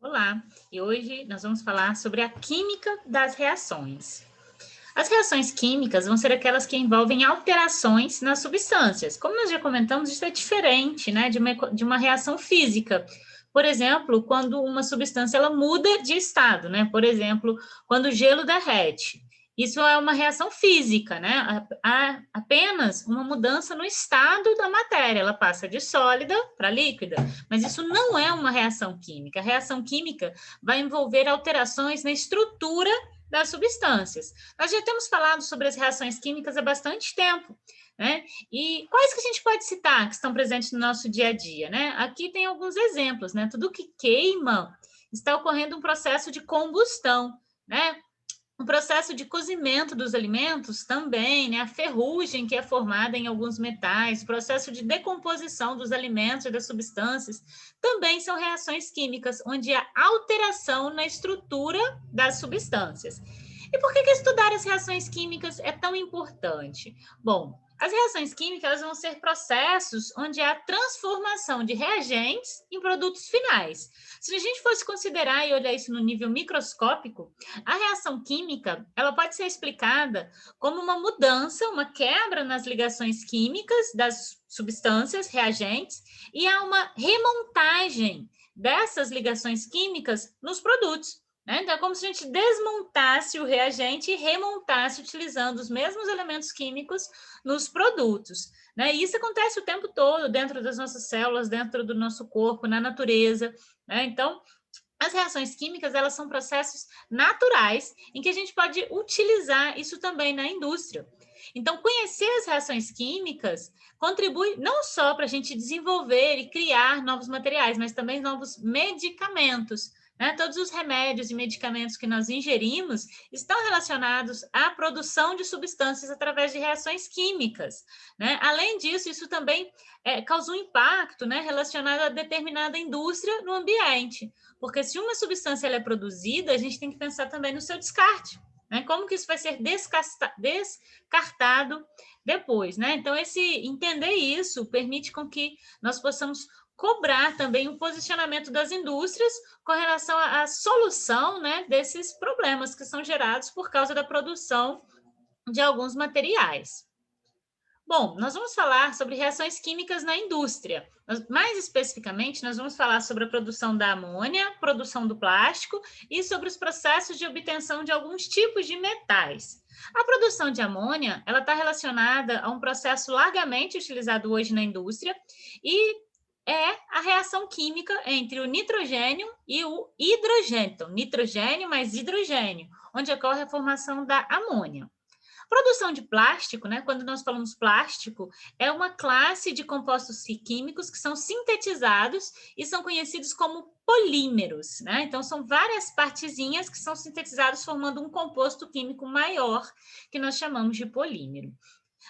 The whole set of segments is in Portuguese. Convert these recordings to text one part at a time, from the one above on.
Olá, e hoje nós vamos falar sobre a química das reações. As reações químicas vão ser aquelas que envolvem alterações nas substâncias. Como nós já comentamos, isso é diferente, né, de uma reação física. Por exemplo, quando uma substância ela muda de estado, né? Por exemplo, quando o gelo derrete. Isso é uma reação física, né? Há apenas uma mudança no estado da matéria. Ela passa de sólida para líquida. Mas isso não é uma reação química. A reação química vai envolver alterações na estrutura das substâncias. Nós já temos falado sobre as reações químicas há bastante tempo, né? E quais que a gente pode citar que estão presentes no nosso dia a dia, né? Aqui tem alguns exemplos, né? Tudo que queima está ocorrendo um processo de combustão, né? O processo de cozimento dos alimentos também, né? A ferrugem que é formada em alguns metais, o processo de decomposição dos alimentos e das substâncias, também são reações químicas, onde há alteração na estrutura das substâncias. E por que estudar as reações químicas é tão importante? Bom, as reações químicas elas vão ser processos onde há transformação de reagentes em produtos finais. Se a gente fosse considerar e olhar isso no nível microscópico, a reação química, ela pode ser explicada como uma mudança, uma quebra nas ligações químicas das substâncias, reagentes, e há uma remontagem dessas ligações químicas nos produtos. Né? Então, é como se a gente desmontasse o reagente e remontasse utilizando os mesmos elementos químicos nos produtos. Né? E isso acontece o tempo todo dentro das nossas células, dentro do nosso corpo, na natureza. Né? Então, as reações químicas, elas são processos naturais em que a gente pode utilizar isso também na indústria. Então, conhecer as reações químicas contribui não só para a gente desenvolver e criar novos materiais, mas também novos medicamentos. Né? Todos os remédios e medicamentos que nós ingerimos estão relacionados à produção de substâncias através de reações químicas. Né? Além disso, isso também causa um impacto, né, relacionado a determinada indústria no ambiente. Porque se uma substância ela é produzida, a gente tem que pensar também no seu descarte. Né? Como que isso vai ser descartado depois, né? Então, entender isso permite com que nós possamos cobrar também o posicionamento das indústrias com relação à solução, né, desses problemas que são gerados por causa da produção de alguns materiais. Bom, nós vamos falar sobre reações químicas na indústria. Mais especificamente, nós vamos falar sobre a produção da amônia, produção do plástico e sobre os processos de obtenção de alguns tipos de metais. A produção de amônia, ela está relacionada a um processo largamente utilizado hoje na indústria e é a reação química entre o nitrogênio e o hidrogênio. Então, nitrogênio mais hidrogênio, onde ocorre a formação da amônia. Produção de plástico, né? Quando nós falamos plástico, é uma classe de compostos químicos que são sintetizados e são conhecidos como polímeros, né? Então, são várias partezinhas que são sintetizadas formando um composto químico maior, que nós chamamos de polímero.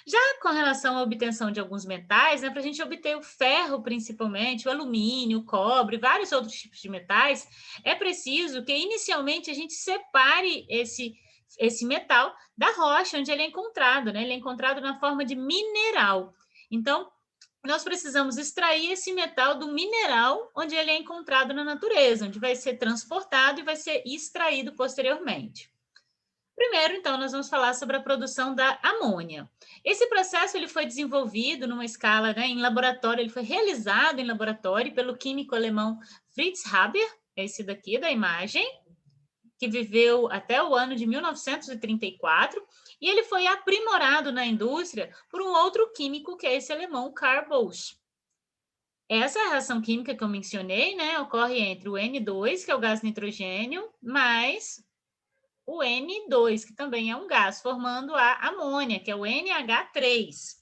Já com relação à obtenção de alguns metais, né, para a gente obter o ferro, principalmente, o alumínio, o cobre, vários outros tipos de metais, é preciso que inicialmente a gente separe esse metal da rocha onde ele é encontrado, né? Ele é encontrado na forma de mineral. Então, nós precisamos extrair esse metal do mineral onde ele é encontrado na natureza, onde vai ser transportado e vai ser extraído posteriormente. Primeiro, então, nós vamos falar sobre a produção da amônia. Esse processo ele foi desenvolvido numa escala, né, em laboratório, ele foi realizado em laboratório pelo químico alemão Fritz Haber, esse daqui da imagem, que viveu até o ano de 1934, e ele foi aprimorado na indústria por um outro químico, que é esse alemão, Carl Bosch. Essa reação química que eu mencionei, né, ocorre entre o N2, que é o gás nitrogênio, mais o N2, que também é um gás, formando a amônia, que é o NH3.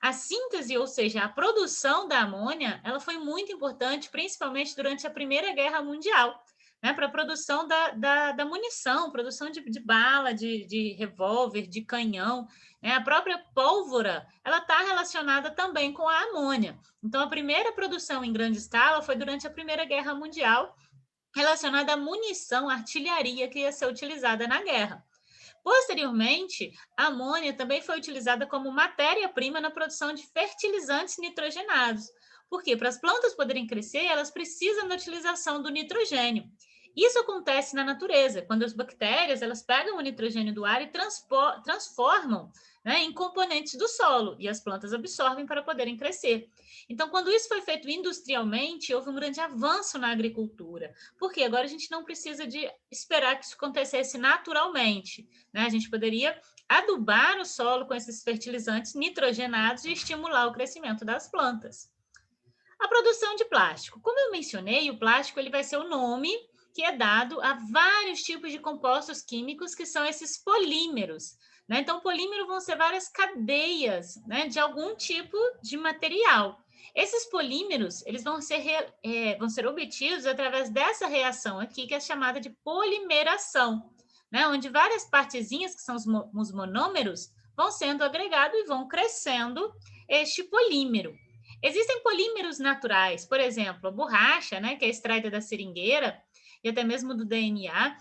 A síntese, ou seja, a produção da amônia, ela foi muito importante, principalmente durante a Primeira Guerra Mundial, né, para a produção da munição, produção de bala, de revólver, de canhão. Né? A própria pólvora, ela está relacionada também com a amônia. Então, a primeira produção em grande escala foi durante a Primeira Guerra Mundial, relacionada à munição, artilharia que ia ser utilizada na guerra. Posteriormente, a amônia também foi utilizada como matéria-prima na produção de fertilizantes nitrogenados. Por quê? Para as plantas poderem crescer, elas precisam da utilização do nitrogênio. Isso acontece na natureza, quando as bactérias elas pegam o nitrogênio do ar e transformam, né, em componentes do solo, e as plantas absorvem para poderem crescer. Então, quando isso foi feito industrialmente, houve um grande avanço na agricultura, porque agora a gente não precisa de esperar que isso acontecesse naturalmente, né? A gente poderia adubar o solo com esses fertilizantes nitrogenados e estimular o crescimento das plantas. A produção de plástico. Como eu mencionei, o plástico ele vai ser o nome que é dado a vários tipos de compostos químicos que são esses polímeros, né? Então, polímero vão ser várias cadeias, né, de algum tipo de material. Esses polímeros eles vão ser obtidos através dessa reação aqui, que é chamada de polimeração, né? Onde várias partezinhas, que são os monômeros, vão sendo agregados e vão crescendo este polímero. Existem polímeros naturais, por exemplo, a borracha, né, que é extraída da seringueira, e até mesmo do DNA.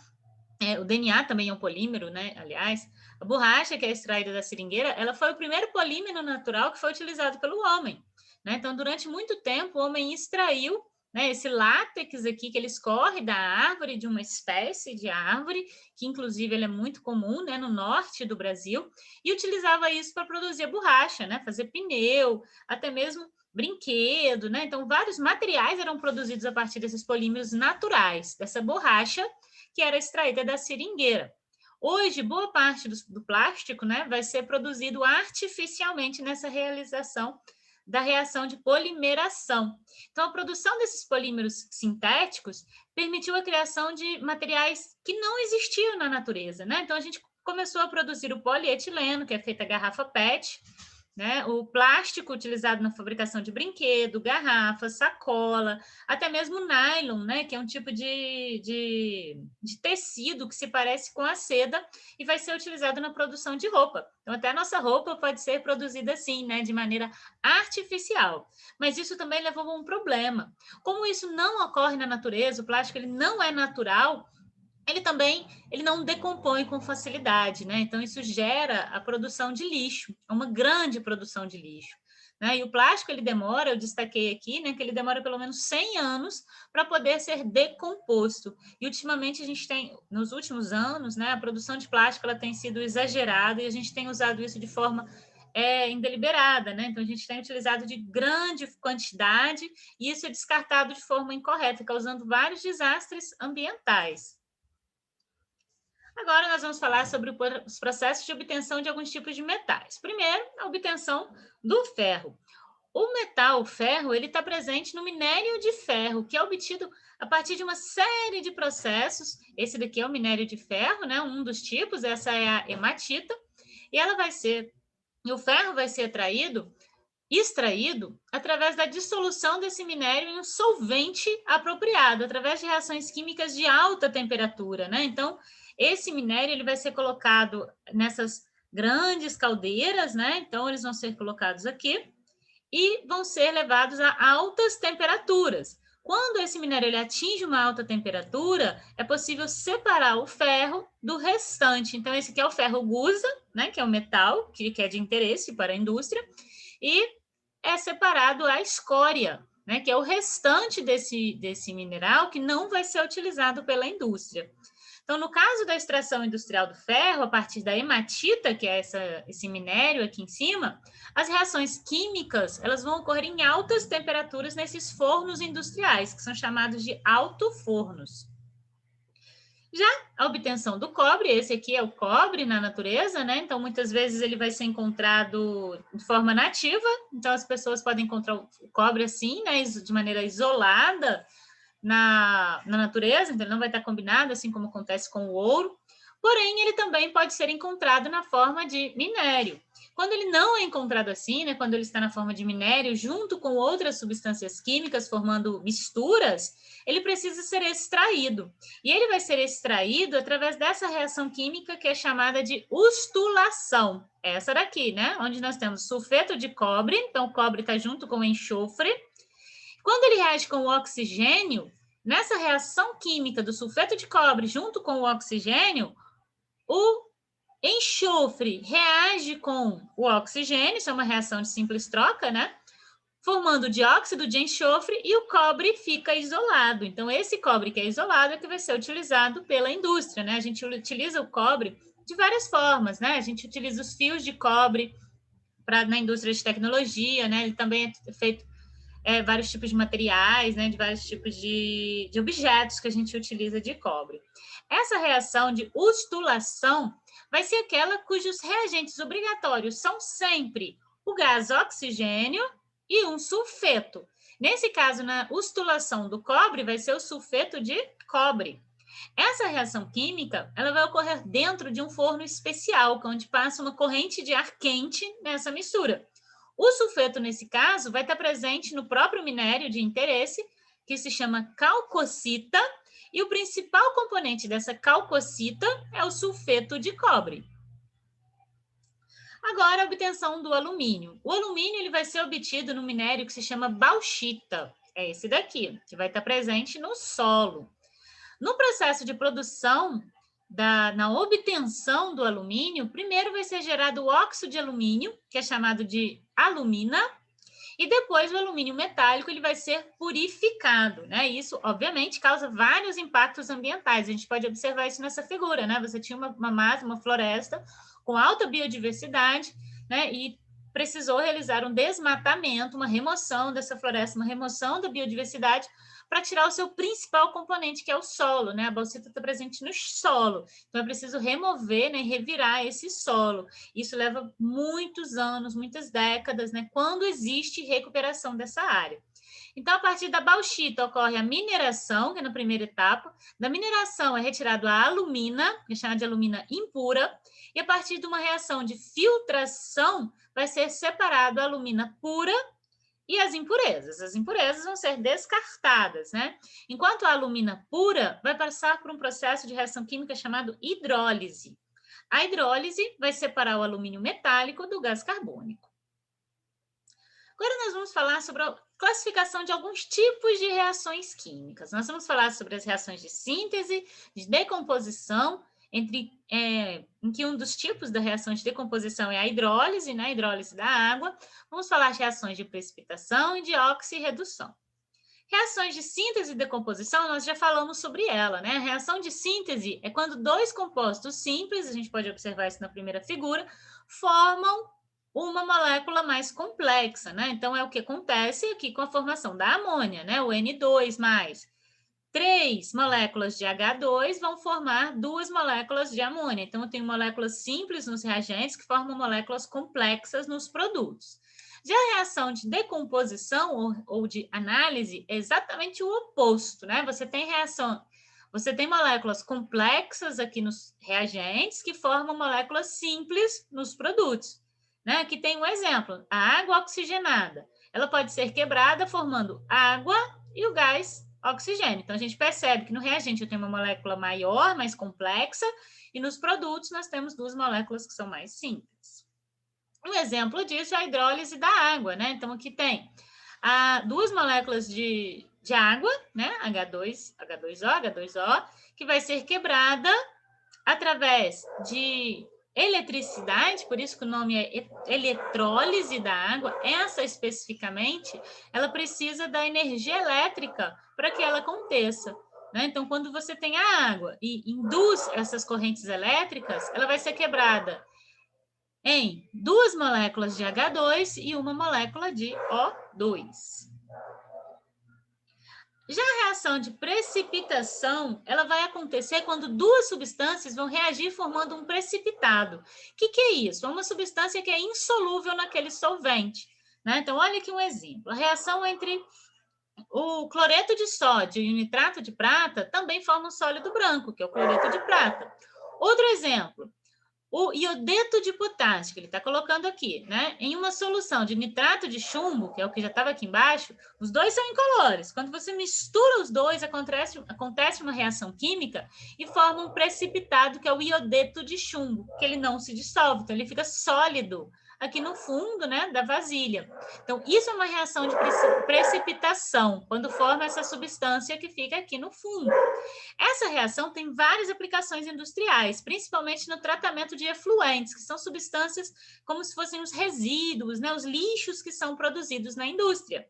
O DNA também é um polímero, né? Aliás, a borracha, que é extraída da seringueira, ela foi o primeiro polímero natural que foi utilizado pelo homem, né? Então, durante muito tempo, o homem extraiu, né, esse látex aqui que ele escorre da árvore, de uma espécie de árvore, que inclusive ele é muito comum, né, no norte do Brasil, e utilizava isso para produzir a borracha, né? Fazer pneu, até mesmo brinquedo, né? Então, vários materiais eram produzidos a partir desses polímeros naturais, dessa borracha que era extraída da seringueira. Hoje, boa parte do plástico, né, vai ser produzido artificialmente nessa realização da reação de polimeração. Então, a produção desses polímeros sintéticos permitiu a criação de materiais que não existiam na natureza, né? Então, a gente começou a produzir o polietileno, que é feita a garrafa PET, né? O plástico utilizado na fabricação de brinquedo, garrafa, sacola, até mesmo nylon, né? Que é um tipo de tecido que se parece com a seda e vai ser utilizado na produção de roupa. Então, até a nossa roupa pode ser produzida assim, né? De maneira artificial. Mas isso também levou a um problema. Como isso não ocorre na natureza, o plástico ele não é natural, ele não decompõe com facilidade, né? Então, isso gera a produção de lixo, uma grande produção de lixo. Né? E o plástico, ele demora, eu destaquei aqui, né, que ele demora pelo menos 100 anos para poder ser decomposto. E, ultimamente, a gente tem, nos últimos anos, né, a produção de plástico ela tem sido exagerada e a gente tem usado isso de forma indeliberada, né? Então, a gente tem utilizado de grande quantidade e isso é descartado de forma incorreta, causando vários desastres ambientais. Agora nós vamos falar sobre os processos de obtenção de alguns tipos de metais. Primeiro, a obtenção do ferro. O metal, o ferro, ele está presente no minério de ferro, que é obtido a partir de uma série de processos. Esse daqui é o minério de ferro, né? Um dos tipos, essa é a hematita, e o ferro vai ser extraído através da dissolução desse minério em um solvente apropriado, através de reações químicas de alta temperatura, né? Então, esse minério ele vai ser colocado nessas grandes caldeiras, né? Então, eles vão ser colocados aqui e vão ser levados a altas temperaturas. Quando esse minério ele atinge uma alta temperatura, é possível separar o ferro do restante. Então, esse aqui é o ferro gusa, né? Que é o metal que é de interesse para a indústria, e é separado a escória, né, que é o restante desse mineral que não vai ser utilizado pela indústria. Então, no caso da extração industrial do ferro, a partir da hematita, que é esse minério aqui em cima, as reações químicas elas vão ocorrer em altas temperaturas nesses fornos industriais, que são chamados de altofornos. Já a obtenção do cobre, esse aqui é o cobre na natureza, né? Então, muitas vezes ele vai ser encontrado de forma nativa, então as pessoas podem encontrar o cobre assim, né? De maneira isolada na natureza, então ele não vai estar combinado, assim como acontece com o ouro. Porém, ele também pode ser encontrado na forma de minério. Quando ele não é encontrado assim, né? Quando ele está na forma de minério, junto com outras substâncias químicas, formando misturas, ele precisa ser extraído. E ele vai ser extraído através dessa reação química que é chamada de ustulação. Essa daqui, né? Onde nós temos sulfeto de cobre, então o cobre está junto com o enxofre. Quando ele reage com o oxigênio, nessa reação química do sulfeto de cobre junto com o oxigênio, o enxofre reage com o oxigênio, isso é uma reação de simples troca, né? formando dióxido de enxofre e o cobre fica isolado. Então, esse cobre que é isolado é que vai ser utilizado pela indústria, né? A gente utiliza o cobre de várias formas, né? A gente utiliza os fios de cobre na indústria de tecnologia, né? Ele também é feito vários tipos de materiais, né? De vários tipos de objetos que a gente utiliza de cobre. Essa reação de ustulação vai ser aquela cujos reagentes obrigatórios são sempre o gás oxigênio e um sulfeto. Nesse caso, na ustulação do cobre, vai ser o sulfeto de cobre. Essa reação química, ela vai ocorrer dentro de um forno especial, onde passa uma corrente de ar quente nessa mistura. O sulfeto, nesse caso, vai estar presente no próprio minério de interesse, que se chama calcocita, e o principal componente dessa calcocita é o sulfeto de cobre. Agora, a obtenção do alumínio. O alumínio ele vai ser obtido no minério que se chama bauxita. É esse daqui, que vai estar presente no solo. No processo de produção, na obtenção do alumínio, primeiro vai ser gerado o óxido de alumínio, que é chamado de alumina, e depois o alumínio metálico ele vai ser purificado, né? Isso, obviamente, causa vários impactos ambientais. A gente pode observar isso nessa figura, né? Você tinha uma floresta com alta biodiversidade, né? E precisou realizar um desmatamento, uma remoção dessa floresta, uma remoção da biodiversidade para tirar o seu principal componente, que é o solo, né? A bauxita está presente no solo, então é preciso remover, né, revirar esse solo. Isso leva muitos anos, muitas décadas, né, quando existe recuperação dessa área. Então, a partir da bauxita ocorre a mineração, que é na primeira etapa. Da mineração é retirado a alumina, que é chamada de alumina impura, e a partir de uma reação de filtração vai ser separado a alumina pura e as impurezas. As impurezas vão ser descartadas, né? Enquanto a alumina pura vai passar por um processo de reação química chamado hidrólise. A hidrólise vai separar o alumínio metálico do gás carbônico. Agora nós vamos falar sobre a classificação de alguns tipos de reações químicas. Nós vamos falar sobre as reações de síntese, de decomposição, em que um dos tipos da reação de decomposição é a hidrólise, né? A hidrólise da água. Vamos falar de reações de precipitação e de oxirredução. Reações de síntese e decomposição, nós já falamos sobre ela, né? A reação de síntese é quando dois compostos simples, a gente pode observar isso na primeira figura, formam uma molécula mais complexa, né? Então, é o que acontece aqui com a formação da amônia, né? O N2+. 3 moléculas de H2 vão formar 2 moléculas de amônia. Então, eu tenho moléculas simples nos reagentes que formam moléculas complexas nos produtos. Já a reação de decomposição ou de análise é exatamente o oposto, né? Você tem moléculas complexas aqui nos reagentes que formam moléculas simples nos produtos, né? Aqui tem um exemplo, a água oxigenada. Ela pode ser quebrada formando água e o gás oxigênio. Então, a gente percebe que no reagente eu tenho uma molécula maior, mais complexa, e nos produtos nós temos 2 moléculas que são mais simples. Um exemplo disso é a hidrólise da água, né? Então, aqui tem 2 moléculas de água, né? H2O, que vai ser quebrada através de eletricidade, por isso que o nome é eletrólise da água. Essa especificamente, ela precisa da energia elétrica para que ela aconteça, né? Então, quando você tem a água e induz essas correntes elétricas, ela vai ser quebrada em 2 moléculas de H2 e 1 molécula de O2. Já a reação de precipitação, ela vai acontecer quando 2 substâncias vão reagir formando um precipitado. O que é isso? É uma substância que é insolúvel naquele solvente, né? Então, olha aqui um exemplo. A reação entre o cloreto de sódio e o nitrato de prata também forma um sólido branco, que é o cloreto de prata. Outro exemplo. O iodeto de potássio, que ele está colocando aqui, né? Em uma solução de nitrato de chumbo, que é o que já estava aqui embaixo, os dois são incolores. Quando você mistura os dois, acontece uma reação química e forma um precipitado, que é o iodeto de chumbo, que ele não se dissolve, então ele fica sólido aqui no fundo, né, da vasilha. Então, isso é uma reação de precipitação, quando forma essa substância que fica aqui no fundo. Essa reação tem várias aplicações industriais, principalmente no tratamento de efluentes, que são substâncias como se fossem os resíduos, né, os lixos que são produzidos na indústria.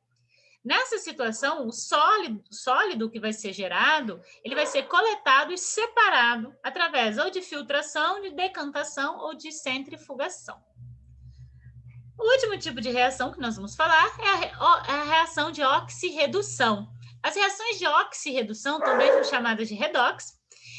Nessa situação, o sólido que vai ser gerado, ele vai ser coletado e separado através ou de filtração, de decantação ou de centrifugação. O último tipo de reação que nós vamos falar é a reação de oxirredução. As reações de oxirredução, também chamadas de redox,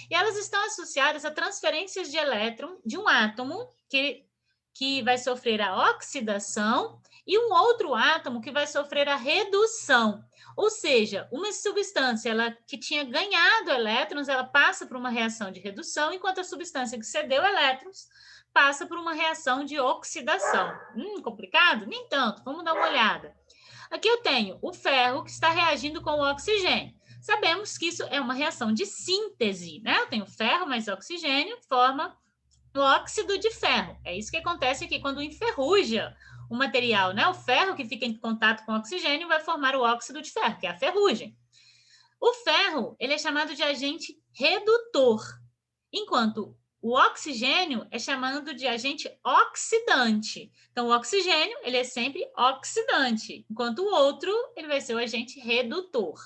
e elas estão associadas a transferências de elétron de um átomo que vai sofrer a oxidação e um outro átomo que vai sofrer a redução. Ou seja, uma substância que tinha ganhado elétrons, ela passa por uma reação de redução, enquanto a substância que cedeu elétrons passa por uma reação de oxidação. Complicado? Nem tanto. Vamos dar uma olhada. Aqui eu tenho o ferro que está reagindo com o oxigênio. Sabemos que isso é uma reação de síntese, né? Eu tenho ferro mais oxigênio, forma o óxido de ferro. É isso que acontece aqui quando enferruja o material, né? O ferro que fica em contato com o oxigênio vai formar o óxido de ferro, que é a ferrugem. O ferro, ele é chamado de agente redutor, enquanto o oxigênio é chamado de agente oxidante. Então, o oxigênio, ele é sempre oxidante, enquanto o outro, ele vai ser o agente redutor.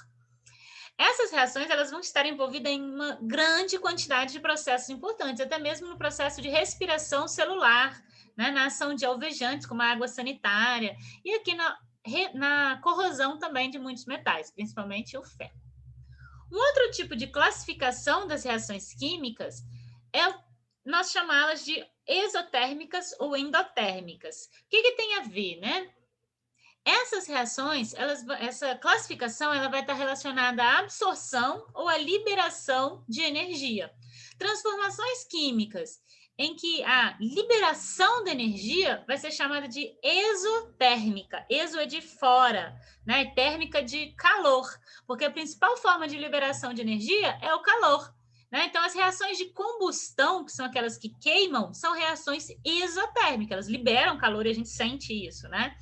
Essas reações, elas vão estar envolvidas em uma grande quantidade de processos importantes, até mesmo no processo de respiração celular, né, na ação de alvejantes, como a água sanitária, e aqui na corrosão também de muitos metais, principalmente o ferro. Um outro tipo de classificação das reações químicas é nós chamá-las de exotérmicas ou endotérmicas. O que tem a ver, né? Essas reações, essa classificação, ela vai estar relacionada à absorção ou à liberação de energia. Transformações químicas em que a liberação da energia vai ser chamada de exotérmica. Exo é de fora, né? Térmica de calor, porque a principal forma de liberação de energia é o calor. Né? Então, as reações de combustão, que são aquelas que queimam, são reações exotérmicas, elas liberam calor e a gente sente isso, né?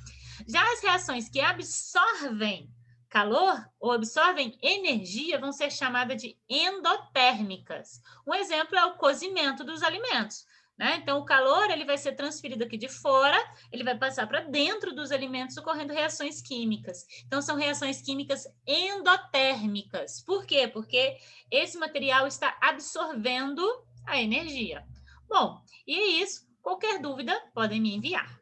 Já as reações que absorvem calor ou absorvem energia vão ser chamadas de endotérmicas. Um exemplo é o cozimento dos alimentos. Né? Então, o calor ele vai ser transferido aqui de fora, ele vai passar para dentro dos alimentos, ocorrendo reações químicas. Então, são reações químicas endotérmicas. Por quê? Porque esse material está absorvendo a energia. Bom, e é isso. Qualquer dúvida, podem me enviar.